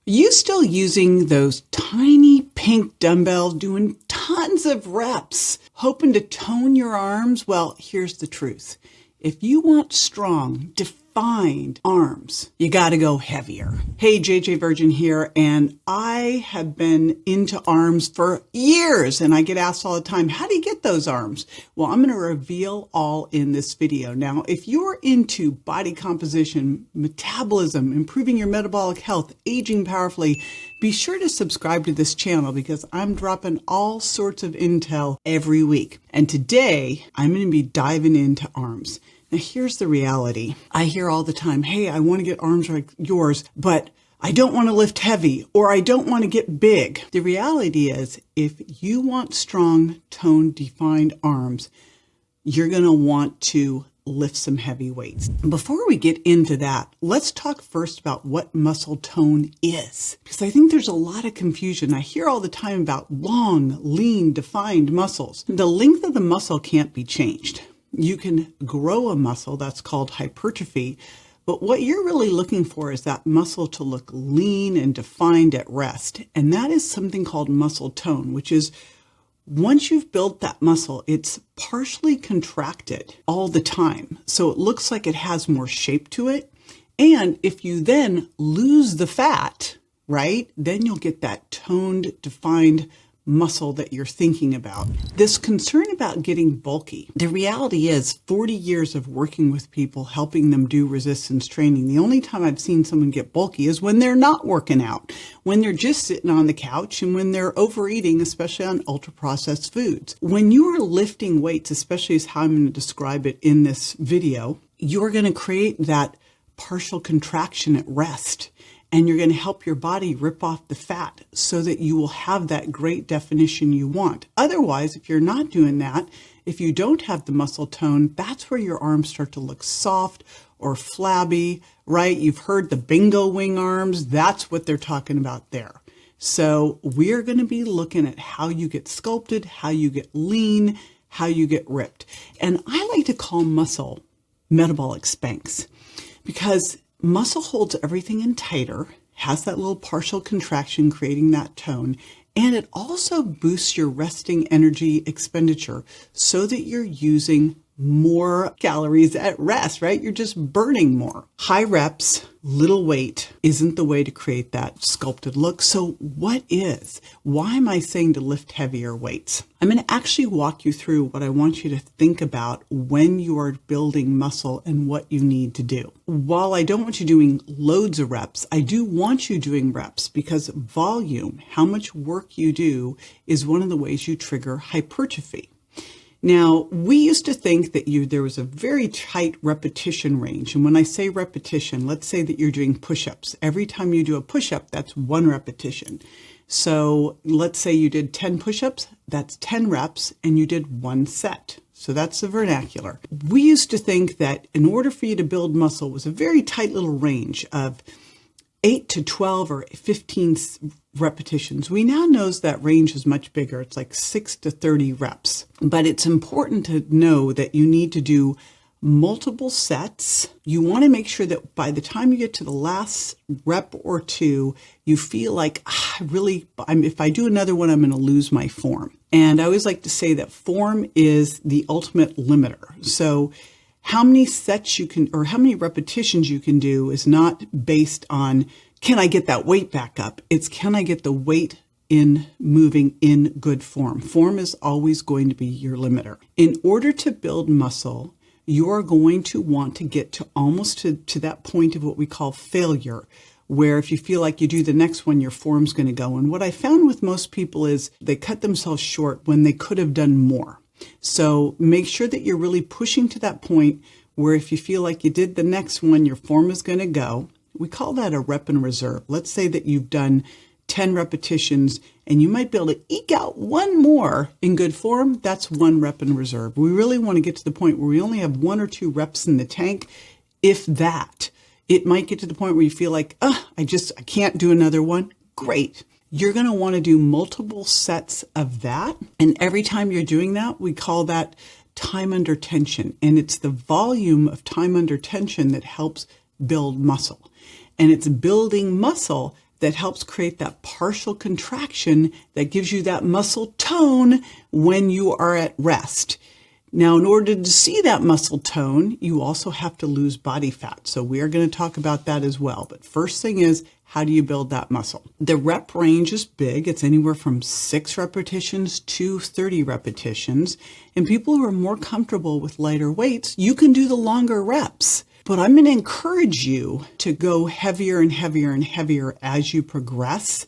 You still using those tiny pink dumbbells, doing tons of reps, hoping to tone your arms? Well, here's the truth. If you want strong, defined arms, you got to go heavier. Hey, JJ Virgin here, and I have been into arms for years, and I get asked all the time, how do you get those arms? Well, I'm going to reveal all in this video. Now, if you're into body composition, metabolism, improving your metabolic health, aging powerfully, be sure to subscribe to this channel because I'm dropping all sorts of intel every week. And today, I'm going to be diving into arms. Now, here's the reality. I hear all the time, hey, I want to get arms like yours, but I don't want to lift heavy or I don't want to get big. The reality is, if you want strong, toned, defined arms, you're going to want to lift some heavy weights. Before we get into that, let's talk first about what muscle tone is, because I think there's a lot of confusion. I hear all the time about long, lean, defined muscles. The length of the muscle can't be changed. You can grow a muscle, that's called hypertrophy, but what you're really looking for is that muscle to look lean and defined at rest. And that is something called muscle tone, which is once you've built that muscle, it's partially contracted all the time. So it looks like it has more shape to it. And if you then lose the fat, right, then you'll get that toned, defined muscle that you're thinking about. This concern about getting bulky, the reality is 40 years of working with people, helping them do resistance training. The only time I've seen someone get bulky is when they're not working out, when they're just sitting on the couch, and when they're overeating, especially on ultra-processed foods. When you are lifting weights, especially as how I'm going to describe it in this video, you're going to create that partial contraction at rest. And you're going to help your body rip off the fat so that you will have that great definition you want. Otherwise, if you're not doing that, if you don't have the muscle tone, that's where your arms start to look soft or flabby, right? You've heard the bingo wing arms. That's what they're talking about there. So we're going to be looking at how you get sculpted, how you get lean, how you get ripped. And I like to call muscle metabolic spanx because muscle holds everything in tighter, has that little partial contraction creating that tone, and it also boosts your resting energy expenditure so that you're using more calories at rest, right? You're just burning more. High reps, little weight isn't the way to create that sculpted look. So what is? Why am I saying to lift heavier weights? I'm going to actually walk you through what I want you to think about when you are building muscle and what you need to do. While I don't want you doing loads of reps, I do want you doing reps because volume, how much work you do, is one of the ways you trigger hypertrophy. Now, we used to think that there was a very tight repetition range. And when I say repetition, let's say that you're doing push-ups. Every time you do a push-up, that's 1 repetition. So let's say you did 10 push-ups, that's 10 reps, and you did 1 set. So that's the vernacular. We used to think that in order for you to build muscle was a very tight little range of 8 to 12 or 15 repetitions. We now know that range is much bigger. It's like 6 to 30 reps. But it's important to know that you need to do multiple sets. You want to make sure that by the time you get to the last rep or two, you feel like, if I do another one, I'm going to lose my form. And I always like to say that form is the ultimate limiter. So how many sets you can, or how many repetitions you can do is not based on, can I get that weight back up? It's, can I get the weight in moving in good form? Form is always going to be your limiter. In order to build muscle, you're going to want to get to almost to that point of what we call failure, where if you feel like you do the next one, your form's going to go. And what I found with most people is they cut themselves short when they could have done more. So make sure that you're really pushing to that point where if you feel like you did the next one, your form is going to go. We call that a rep in reserve. Let's say that you've done 10 repetitions and you might be able to eke out 1 more in good form. That's 1 rep in reserve. We really want to get to the point where we only have 1 or 2 reps in the tank. If that, it might get to the point where you feel like, I can't do another one. Great. You're going to want to do multiple sets of that. And every time you're doing that, we call that time under tension. And it's the volume of time under tension that helps build muscle. And it's building muscle that helps create that partial contraction that gives you that muscle tone when you are at rest. Now, in order to see that muscle tone, you also have to lose body fat. So we are going to talk about that as well. But first thing is, how do you build that muscle? The rep range is big. It's anywhere from 6 repetitions to 30 repetitions. And people who are more comfortable with lighter weights, you can do the longer reps. But I'm going to encourage you to go heavier and heavier and heavier as you progress,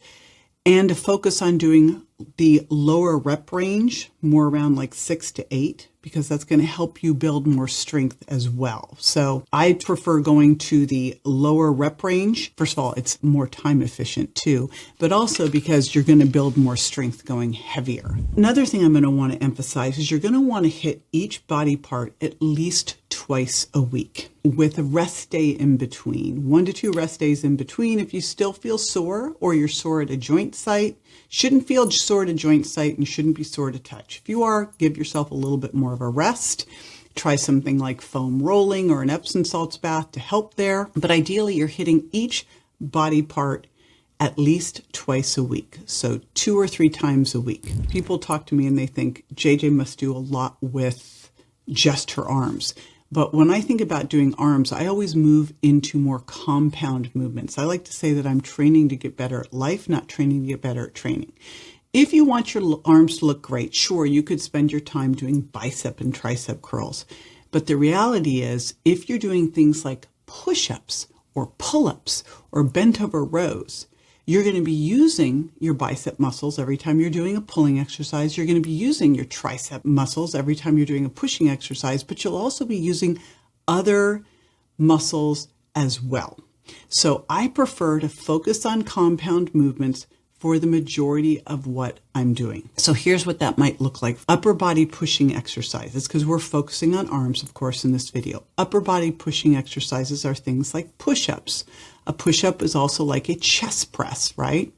and to focus on doing the lower rep range, more around like 6 to 8, because that's going to help you build more strength as well. So I prefer going to the lower rep range. First of all, it's more time efficient too, but also because you're going to build more strength going heavier. Another thing I'm going to want to emphasize is you're going to want to hit each body part at least twice a week with a rest day in between, 1 to 2 rest days in between. If you still feel sore or you're sore at a joint site, shouldn't feel sore at a joint site and shouldn't be sore to touch. If you are, give yourself a little bit more of a rest. Try something like foam rolling or an Epsom salts bath to help there. But ideally, you're hitting each body part at least twice a week. So 2 or 3 times a week. People talk to me and they think JJ must do a lot with just her arms. But when I think about doing arms, I always move into more compound movements. I like to say that I'm training to get better at life, not training to get better at training. If you want your arms to look great, sure, you could spend your time doing bicep and tricep curls. But the reality is, if you're doing things like push-ups or pull-ups or bent over rows, you're going to be using your bicep muscles every time you're doing a pulling exercise. You're going to be using your tricep muscles every time you're doing a pushing exercise, but you'll also be using other muscles as well. So I prefer to focus on compound movements for the majority of what I'm doing. So here's what that might look like. Upper body pushing exercises, because we're focusing on arms, of course, in this video. Upper body pushing exercises are things like push-ups. A push-up is also like a chest press, right?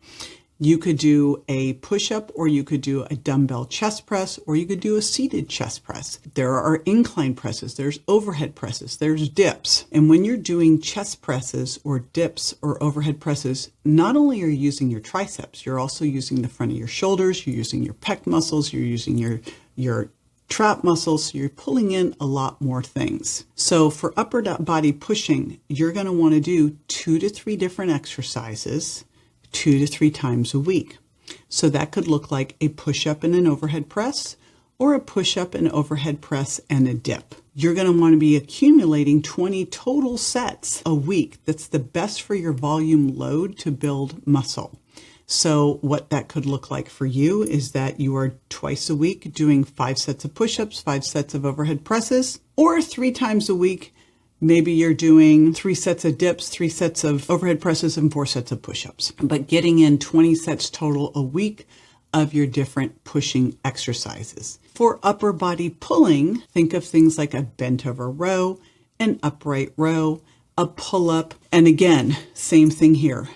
You could do a push-up, or you could do a dumbbell chest press, or you could do a seated chest press. There are incline presses, there's overhead presses, there's dips. And when you're doing chest presses or dips or overhead presses, not only are you using your triceps, you're also using the front of your shoulders, you're using your pec muscles, you're using your trap muscles, so you're pulling in a lot more things. So for upper body pushing, you're going to want to do 2 to 3 different exercises 2 to 3 times a week. So that could look like a push-up and an overhead press, or a push-up and overhead press and a dip. You're going to want to be accumulating 20 total sets a week. That's the best for your volume load to build muscle. So what that could look like for you is that you are twice a week doing 5 sets of push-ups, 5 sets of overhead presses, or 3 times a week. Maybe you're doing 3 sets of dips, 3 sets of overhead presses, and 4 sets of push-ups. But getting in 20 sets total a week of your different pushing exercises. For upper body pulling, think of things like a bent over row, an upright row, a pull-up. And again, same thing here.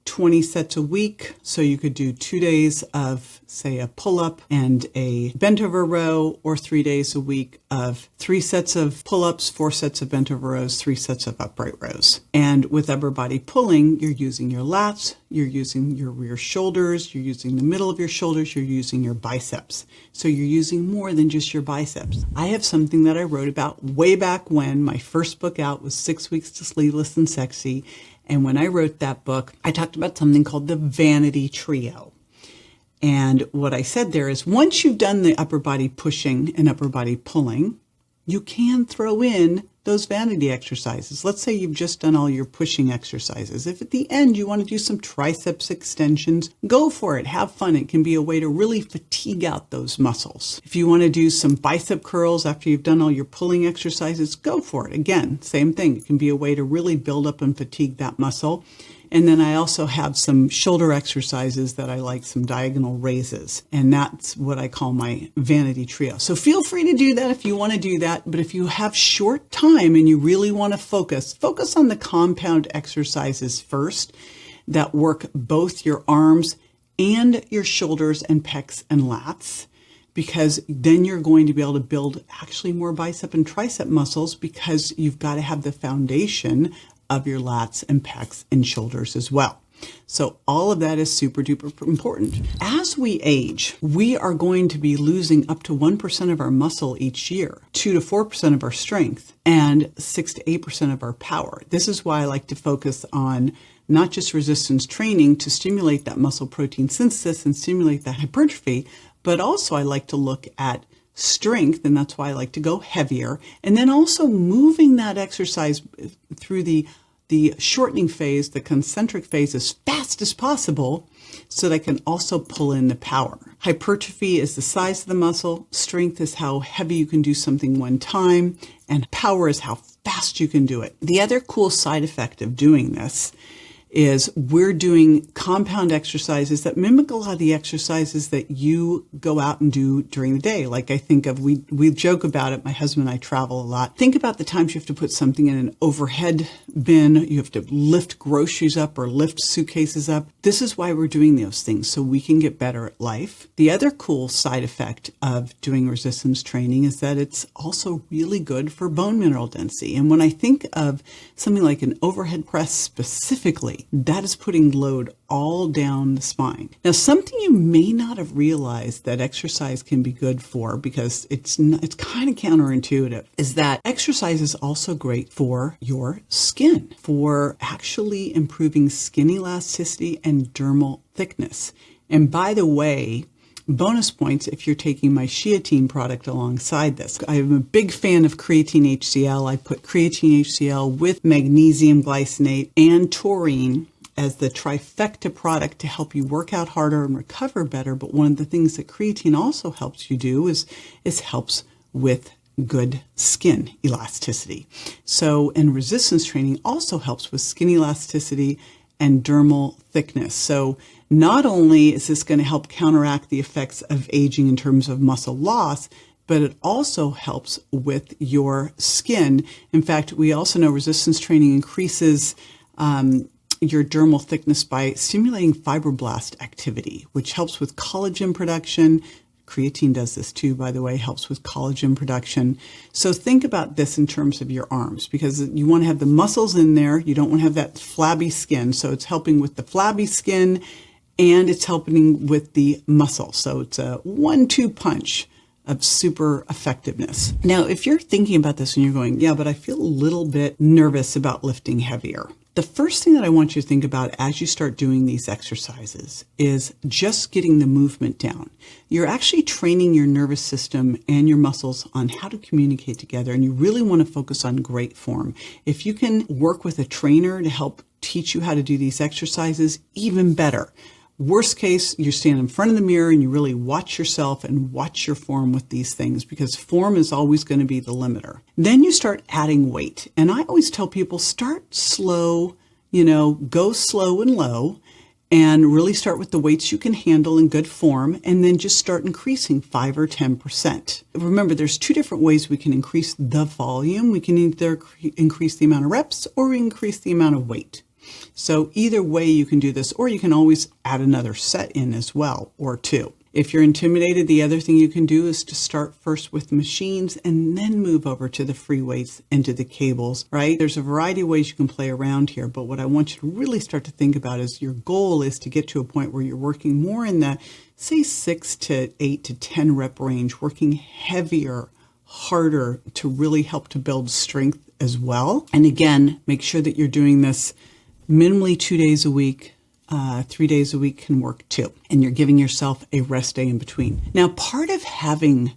20 sets a week. So you could do 2 days of, say, a pull-up and a bent over row, or 3 days a week of 3 sets of pull-ups, 4 sets of bent over rows, 3 sets of upright rows. And with upper body pulling, you're using your lats, you're using your rear shoulders, you're using the middle of your shoulders, you're using your biceps. So you're using more than just your biceps. I have something that I wrote about way back when. My first book out was 6 Weeks to Sleeveless and Sexy. And when I wrote that book, I talked about something called the vanity trio. And what I said there is, once you've done the upper body pushing and upper body pulling, you can throw in those vanity exercises. Let's say you've just done all your pushing exercises. If at the end you want to do some triceps extensions, go for it. Have fun. It can be a way to really fatigue out those muscles. If you want to do some bicep curls after you've done all your pulling exercises, go for it. Again, same thing. It can be a way to really build up and fatigue that muscle. And then I also have some shoulder exercises that I like, some diagonal raises. And that's what I call my vanity trio. So feel free to do that if you want to do that. But if you have short time and you really want to focus on the compound exercises first that work both your arms and your shoulders and pecs and lats, because then you're going to be able to build actually more bicep and tricep muscles, because you've got to have the foundation of your lats and pecs and shoulders as well. So all of that is super duper important. As we age, we are going to be losing up to 1% of our muscle each year, 2 to 4% of our strength, and 6 to 8% of our power. This is why I like to focus on not just resistance training to stimulate that muscle protein synthesis and stimulate that hypertrophy, but also I like to look at strength, and that's why I like to go heavier, and then also moving that exercise through the shortening phase, the concentric phase, as fast as possible so that I can also pull in the power. Hypertrophy is the size of the muscle, strength is how heavy you can do something one time, and power is how fast you can do it. The other cool side effect of doing this is we're doing compound exercises that mimic a lot of the exercises that you go out and do during the day. Like I think of, we joke about it, my husband and I travel a lot. Think about the times you have to put something in an overhead bin, you have to lift groceries up or lift suitcases up. This is why we're doing those things, so we can get better at life. The other cool side effect of doing resistance training is that it's also really good for bone mineral density. And when I think of something like an overhead press specifically, that is putting load all down the spine. Now, something you may not have realized that exercise can be good for, because it's kind of counterintuitive, is that exercise is also great for your skin, for actually improving skin elasticity and dermal thickness. And by the way, bonus points if you're taking my Sheatine product alongside this. I am a big fan of creatine HCl. I put creatine HCl with magnesium glycinate and taurine as the trifecta product to help you work out harder and recover better. But one of the things that creatine also helps you do is helps with good skin elasticity. So, and resistance training also helps with skin elasticity and dermal thickness. So not only is this going to help counteract the effects of aging in terms of muscle loss, but it also helps with your skin. In fact, we also know resistance training increases your dermal thickness by stimulating fibroblast activity, which helps with collagen production. Creatine does this too, by the way, helps with collagen production. So think about this in terms of your arms, because you want to have the muscles in there. You don't want to have that flabby skin. So it's helping with the flabby skin and it's helping with the muscle. So it's a 1-2 punch of super effectiveness. Now, if you're thinking about this and you're going, yeah, but I feel a little bit nervous about lifting heavier. The first thing that I want you to think about as you start doing these exercises is just getting the movement down. You're actually training your nervous system and your muscles on how to communicate together, and you really want to focus on great form. If you can work with a trainer to help teach you how to do these exercises, even better. Worst case, you stand in front of the mirror and you really watch yourself and watch your form with these things, because form is always going to be the limiter. Then you start adding weight. And I always tell people, start slow, go slow and low, and really start with the weights you can handle in good form, and then just start increasing 5 or 10%. Remember, there's 2 different ways we can increase the volume. We can either increase the amount of reps or increase the amount of weight. So either way you can do this, or you can always add another set in as well, or 2. If you're intimidated, the other thing you can do is to start first with machines and then move over to the free weights and to the cables, right? There's a variety of ways you can play around here, but what I want you to really start to think about is your goal is to get to a point where you're working more in the, say, 6 to 8 to 10 rep range, working heavier, harder to really help to build strength as well. And again, make sure that you're doing this minimally 2 days a week. 3 days a week can work too. And you're giving yourself a rest day in between. Now, part of having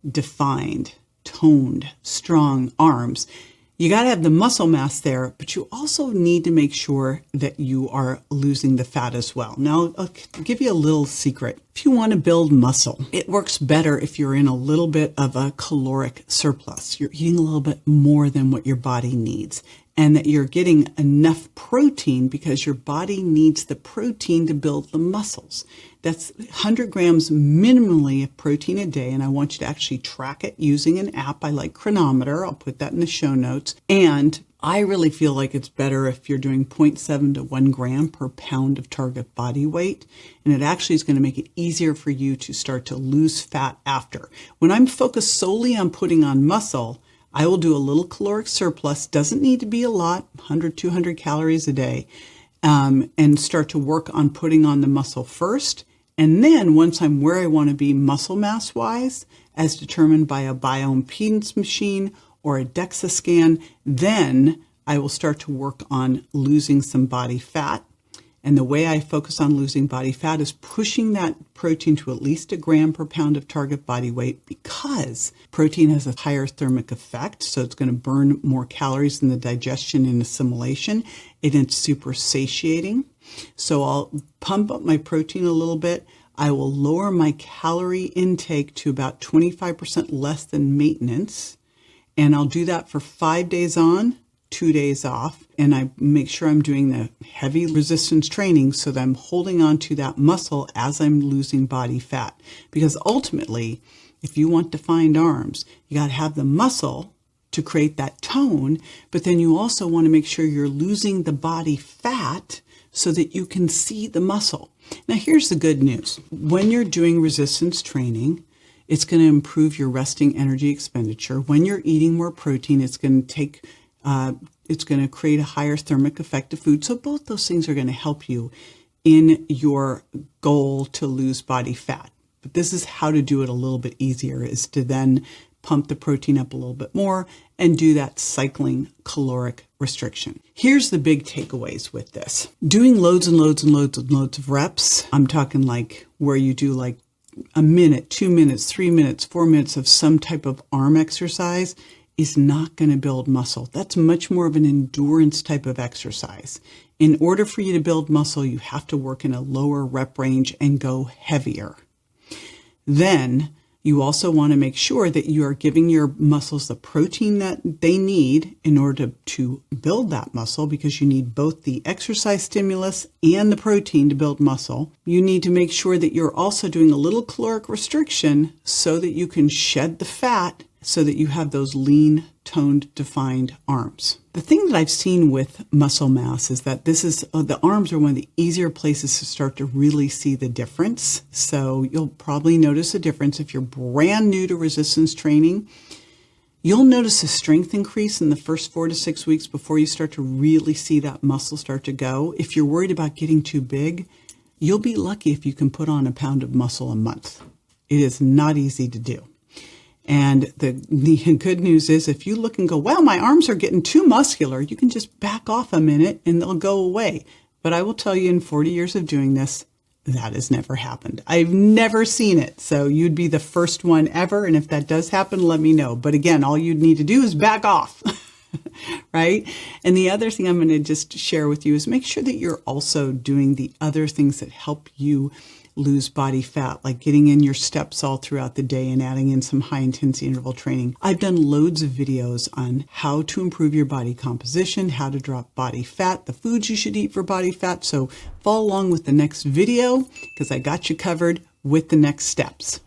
defined, toned, strong arms, you got to have the muscle mass there, but you also need to make sure that you are losing the fat as well. Now, I'll give you a little secret. If you want to build muscle, it works better if you're in a little bit of a caloric surplus. You're eating a little bit more than what your body needs, and that you're getting enough protein because your body needs the protein to build the muscles. That's 100 grams minimally of protein a day, and I want you to actually track it using an app. I like Chronometer. I'll put that in the show notes. And I really feel like it's better if you're doing 0.7 to 1 gram per pound of target body weight. And it actually is going to make it easier for you to start to lose fat after. When I'm focused solely on putting on muscle, I will do a little caloric surplus. Doesn't need to be a lot, 100, 200 calories a day. and start to work on putting on the muscle first. And then once I'm where I want to be muscle mass wise, as determined by a bioimpedance machine or a DEXA scan, then I will start to work on losing some body fat. And the way I focus on losing body fat is pushing that protein to at least 1 gram per pound of target body weight, because protein has a higher thermic effect. So it's going to burn more calories in the digestion and assimilation. And it's super satiating. So I'll pump up my protein a little bit. I will lower my calorie intake to about 25% less than maintenance. And I'll do that for 5 days on, 2 days off. And I make sure I'm doing the heavy resistance training so that I'm holding on to that muscle as I'm losing body fat. Because ultimately, if you want defined arms, you got to have the muscle to create that tone, but then you also want to make sure you're losing the body fat so that you can see the muscle. Now, here's the good news. When you're doing resistance training, it's going to improve your resting energy expenditure. When you're eating more protein, it's going to create a higher thermic effect of food. So both those things are going to help you in your goal to lose body fat. But this is how to do it a little bit easier, is to then pump the protein up a little bit more and do that cycling caloric restriction. Here's the big takeaways with this. Doing loads and loads and loads and loads of reps. I'm talking like where you do like a minute, 2 minutes, 3 minutes, 4 minutes of some type of arm exercise is not going to build muscle. That's much more of an endurance type of exercise. In order for you to build muscle, you have to work in a lower rep range and go heavier. Then you also want to make sure that you are giving your muscles the protein that they need in order to build that muscle, because you need both the exercise stimulus and the protein to build muscle. You need to make sure that you're also doing a little caloric restriction so that you can shed the fat so that you have those lean, toned, defined arms. The thing that I've seen with muscle mass is that the arms are one of the easier places to start to really see the difference. So you'll probably notice a difference if you're brand new to resistance training. You'll notice a strength increase in the first 4 to 6 weeks before you start to really see that muscle start to go. If you're worried about getting too big, you'll be lucky if you can put on 1 pound of muscle a month. It is not easy to do. And the good news is, if you look and go, wow, my arms are getting too muscular, you can just back off a minute and they'll go away. But I will tell you, in 40 years of doing this, that has never happened. I've never seen it. So you'd be the first one ever. And if that does happen, let me know. But again, all you'd need to do is back off. Right? And the other thing I'm going to just share with you is make sure that you're also doing the other things that help you lose body fat, like getting in your steps all throughout the day and adding in some high intensity interval training. I've done loads of videos on how to improve your body composition, how to drop body fat, the foods you should eat for body fat. So follow along with the next video, because I got you covered with the next steps.